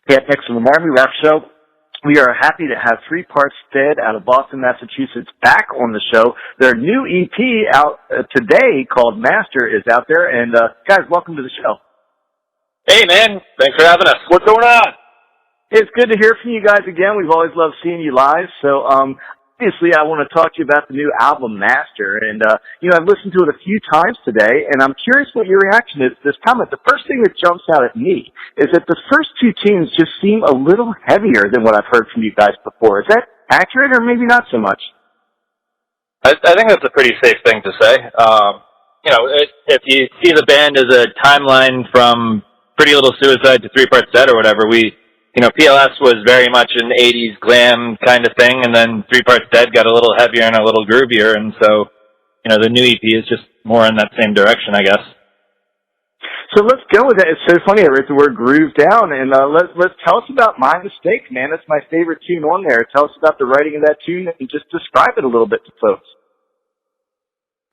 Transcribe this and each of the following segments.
Hey, next on the MARR Rap Show, we are happy to have Three Parts Dead out of Boston, Massachusetts back on the show. Their new EP out today called Master is out there. And guys, welcome to the show. Hey, man. Thanks for having us. What's going on? It's good to hear from you guys again. We've always loved seeing you live. So, obviously, I want to talk to you about the new album, Master. And, I've listened to it a few times today, and I'm curious what your reaction is to this comment. The first thing that jumps out at me is that the first two tunes just seem a little heavier than what I've heard from you guys before. Is that accurate, or maybe not so much? I think that's a pretty safe thing to say. If you see the band as a timeline from Pretty Little Suicide to Three Parts Dead or whatever, PLS was very much an 80s glam kind of thing, and then Three Parts Dead got a little heavier and a little groovier, and so, the new EP is just more in that same direction, I guess. So let's go with that. It's so funny I wrote the word groove down, and let's tell us about My Mistake, man. That's my favorite tune on there. Tell us about the writing of that tune and just describe it a little bit to folks.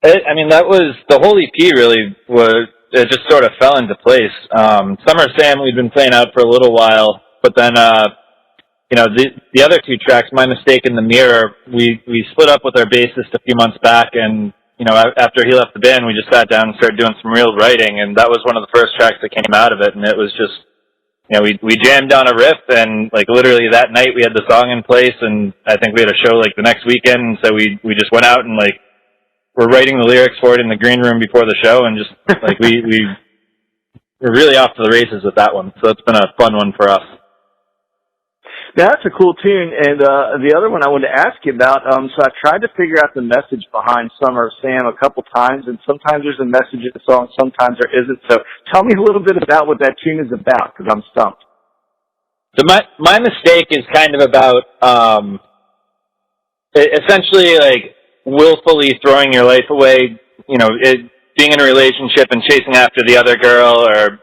That was, the whole EP really was, it just sort of fell into place. Summer of Sam we'd been playing out for a little while, but then, the other two tracks, My Mistake and The Mirror, we split up with our bassist a few months back, and, after he left the band, we just sat down and started doing some real writing, and that was one of the first tracks that came out of it, and it was just, we jammed on a riff, and, literally that night we had the song in place, and I think we had a show, the next weekend, and so we just went out and, we're writing the lyrics for it in the green room before the show, and just, we're really off to the races with that one. So it's been a fun one for us. Now, that's a cool tune. And the other one I wanted to ask you about, so I tried to figure out the message behind Summer of Sam a couple times, and sometimes there's a message in the song, sometimes there isn't. So tell me a little bit about what that tune is about, because I'm stumped. So my mistake is kind of about essentially willfully throwing your life away, being in a relationship and chasing after the other girl, or,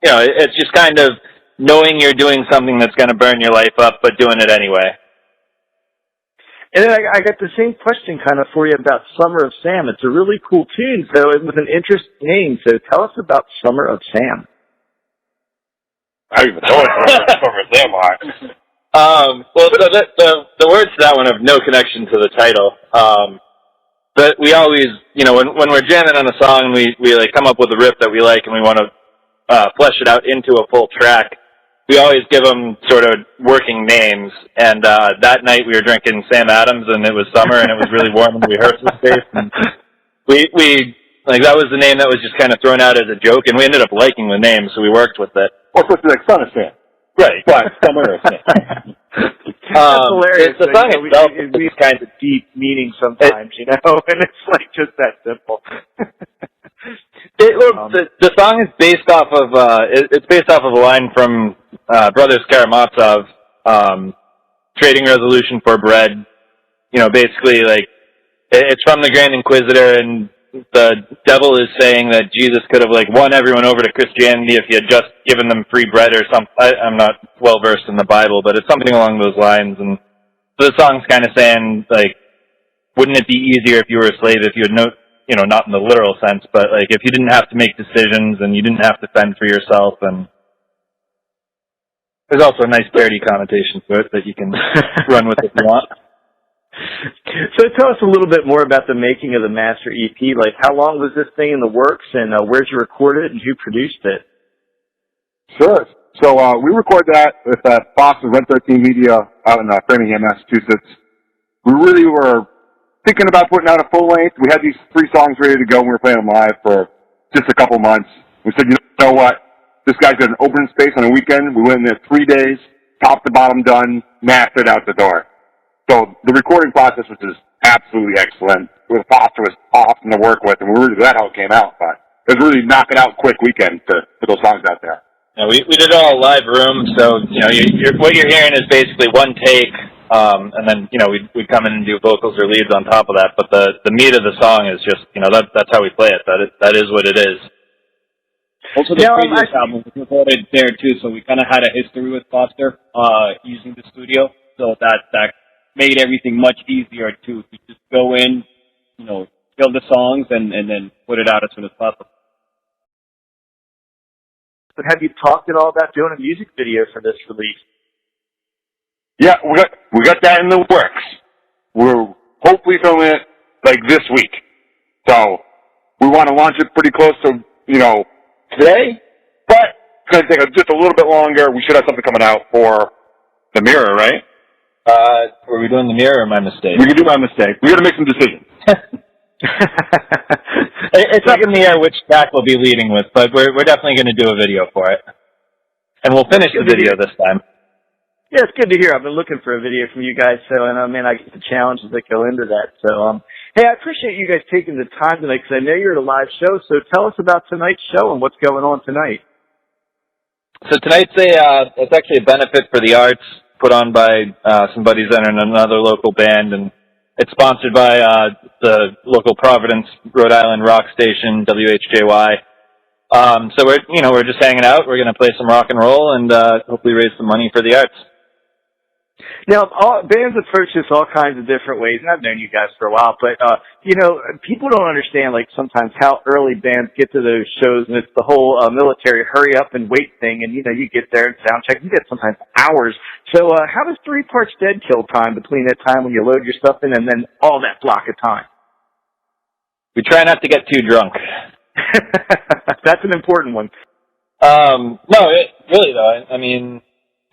it's just kind of knowing you're doing something that's going to burn your life up, but doing it anyway. And then I got the same question kind of for you about Summer of Sam. It's a really cool tune, so with an interesting name. So tell us about Summer of Sam. I don't even know what Summer of Sam are. Well, the words to that one have no connection to the title. But we always, when we're jamming on a song, we come up with a riff that we like and we want to flesh it out into a full track. We always give them sort of working names. And that night we were drinking Sam Adams, and it was summer, and it was really warm in the rehearsal space. And we that was the name that was just kind of thrown out as a joke, and we ended up liking the name, so we worked with it. Or supposed to be Son of Sam. Right. But Summer of Sam. That's hilarious. The song itself it leaves kind of deep meaning sometimes, and it's just that simple. The song is based off of it's based off of a line from Brothers Karamazov, Trading Resolution for Bread. Basically it's from the Grand Inquisitor, and the devil is saying that Jesus could have won everyone over to Christianity if he had just given them free bread or something. I'm not well versed in the Bible, but it's something along those lines. And so the song's kind of saying wouldn't it be easier if you were a slave if you had not in the literal sense, but if you didn't have to make decisions and you didn't have to fend for yourself. And there's also a nice parody connotation to it that you can run with if you want. So tell us a little bit more about the making of the Master EP. How long was this thing in the works, and where'd you record it, and who produced it? Sure. So we recorded that with Boston Red 13 Media out in Framingham, Massachusetts. We really were thinking about putting out a full length. We had these 3 songs ready to go, and we were playing them live for just a couple months. We said, you know what? This guy's got an open space on a weekend. We went in there 3 days, top to bottom done, mastered out the door. So the recording process was just absolutely excellent. Foster was awesome to work with, and we were really glad how it came out. But it was really knock it out quick weekend to put those songs out there. Yeah, we did it all live room, so what you're hearing is basically one take, and then we'd come in and do vocals or leads on top of that. But the meat of the song is just that's how we play it. That is what it is. Also, the previous album was recorded there too, so we kind of had a history with Foster using the studio, so that made everything much easier to just go in, kill the songs and then put it out as soon as possible. but have you talked at all about doing a music video for this release? Yeah, we got that in the works. We're hopefully filming it like this week. So we want to launch it pretty close to, today, but it's going to take just a little bit longer. We should have something coming out for the Mirror, right? Were we doing the Mirror or my mistake? We can do my mistake. We got to make some decisions. It's up in the air which track we'll be leading with, but we're definitely going to do a video for it. And we'll finish the video this time. Yeah, it's good to hear. I've been looking for a video from you guys, and I get the challenges that go into that. So, hey, I appreciate you guys taking the time tonight because I know you're at a live show. So tell us about tonight's show and what's going on tonight. So tonight's it's actually a benefit for the arts put on by some buddies and another local band, and it's sponsored by the local Providence, Rhode Island rock station, WHJY. So we're just hanging out. We're going to play some rock and roll and hopefully raise some money for the arts. Now, bands approach this all kinds of different ways, and I've known you guys for a while, but, people don't understand, sometimes how early bands get to those shows, and it's the whole military hurry up and wait thing, and, you get there and sound check. You get sometimes hours. So how does 3 Parts Dead kill time between that time when you load your stuff in and then all that block of time? We try not to get too drunk. That's an important one. No, really, though. I mean,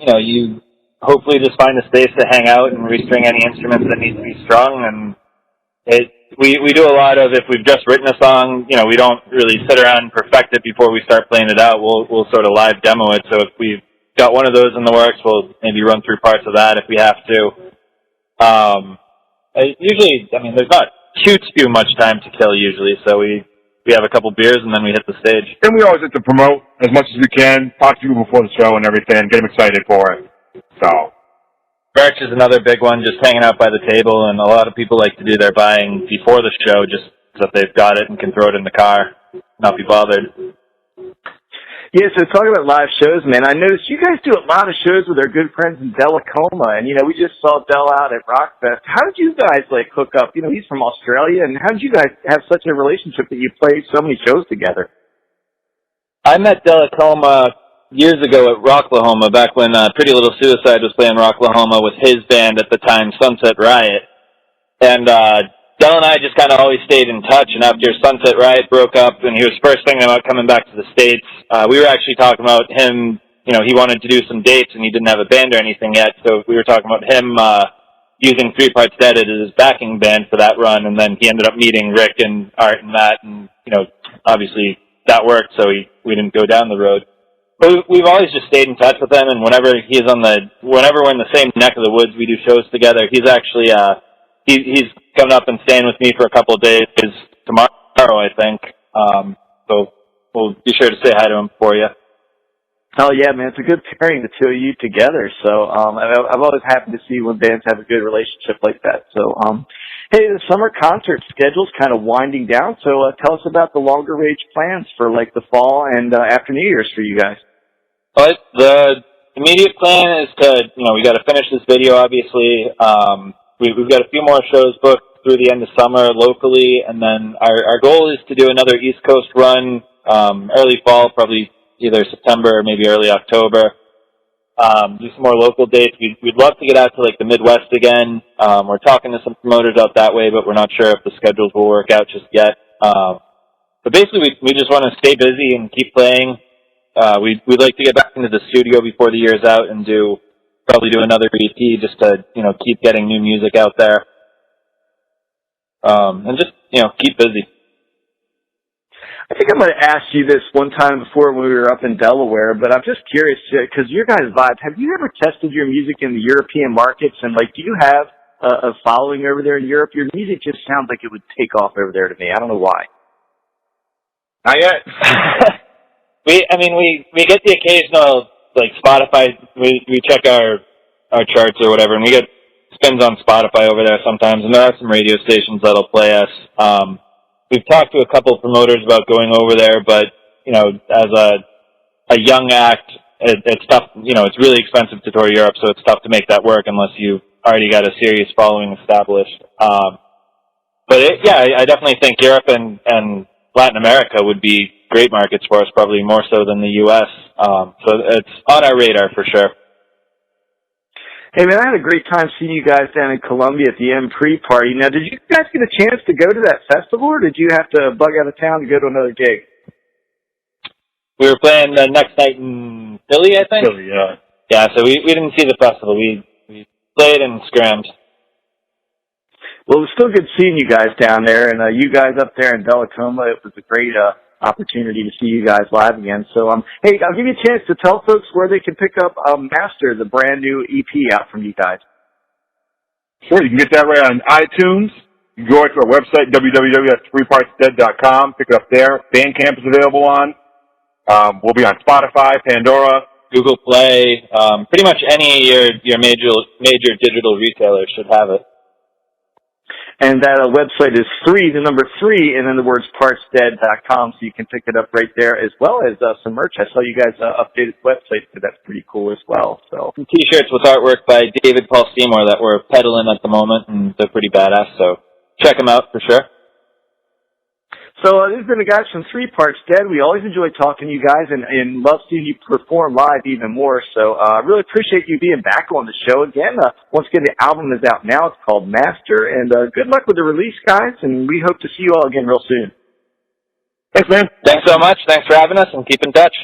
you hopefully just find a space to hang out and restring any instruments that need to be strung. And we do a lot of, if we've just written a song, we don't really sit around and perfect it before we start playing it out. We'll sort of live demo it. So if we've got one of those in the works, we'll maybe run through parts of that if we have to. Usually, there's not too much time to kill usually. So we have a couple beers and then we hit the stage. And we always have to promote as much as we can, talk to people before the show and everything, get them excited for it. So, merch is another big one, just hanging out by the table, and a lot of people like to do their buying before the show just so that they've got it and can throw it in the car, not be bothered. Yeah, so talking about live shows, man, I noticed you guys do a lot of shows with our good friends in Delacoma, and, we just saw Del out at Rockfest. How did you guys, hook up? He's from Australia, and how did you guys have such a relationship that you played so many shows together? I met Delacoma years ago at Rocklahoma, back when Pretty Little Suicide was playing Rocklahoma with his band at the time, Sunset Riot. And Del and I just kind of always stayed in touch, and after Sunset Riot broke up and he was first thinking about coming back to the States, we were actually talking about him, he wanted to do some dates and he didn't have a band or anything yet, so we were talking about him using 3 Parts Dead as his backing band for that run, and then he ended up meeting Rick and Art and Matt, and, obviously that worked, so we didn't go down the road. But we've always just stayed in touch with him, and whenever we're in the same neck of the woods, we do shows together. He's actually, he's coming up and staying with me for a couple of days tomorrow, I think. So we'll be sure to say hi to him for you. Oh yeah, man, it's a good pairing, the two of you together. So, I'm always happy to see when bands have a good relationship like that. So, hey, the summer concert schedule's kind of winding down. So, tell us about the longer range plans for the fall and after New Year's for you guys. But the immediate plan is to, we got to finish this video, obviously. We've got a few more shows booked through the end of summer locally, and then our goal is to do another East Coast run early fall, probably either September or maybe early October. Do some more local dates. We'd love to get out to the Midwest again. We're talking to some promoters out that way, but we're not sure if the schedules will work out just yet. But basically, we just want to stay busy and keep playing. We'd like to get back into the studio before the year's out and probably do another EP just to, keep getting new music out there. And just, keep busy. I think I might have asked you this one time before when we were up in Delaware, but I'm just curious, because your guys' vibes, have you ever tested your music in the European markets? And, do you have a following over there in Europe? Your music just sounds like it would take off over there to me. I don't know why. Not yet. We get the occasional, Spotify, we check our charts or whatever, and we get spins on Spotify over there sometimes, and there are some radio stations that'll play us. We've talked to a couple of promoters about going over there, but, as a young act, it's tough, it's really expensive to tour Europe, so it's tough to make that work unless you've already got a serious following established. I definitely think Europe and Latin America would be great markets for us, probably more so than the U.S. So it's on our radar for sure. Hey man, I had a great time seeing you guys down in Columbia at the M pre-party. Now, did you guys get a chance to go to that festival, or did you have to bug out of town to go to another gig? We were playing the next night in Philly, I think. Philly, yeah. Yeah, so we didn't see the festival. We played and scrammed. Well, it was still good seeing you guys down there, and you guys up there in Dellacoma. It was a great opportunity to see you guys live again. So, hey, I'll give you a chance to tell folks where they can pick up Master, the brand new EP out from you guys. Sure, you can get that right on iTunes. You can go to our website, www.threepartsdead.com, pick it up there. Bandcamp is available on. We'll be on Spotify, Pandora, Google Play, pretty much any your major digital retailer should have it. And that website is 3, the number 3, and then the words partsdead.com, so you can pick it up right there, as well as some merch. I saw you guys updated the website, so that's pretty cool as well. So Some T-shirts with artwork by David Paul Seymour that we're peddling at the moment, and they're pretty badass, so check them out for sure. So this has been the guys from 3 Parts Dead. We always enjoy talking to you guys and love seeing you perform live even more. So I really appreciate you being back on the show again. Once again, the album is out now. It's called Master. And good luck with the release, guys. And we hope to see you all again real soon. Thanks, man. Thanks so much. Thanks for having us, and keep in touch.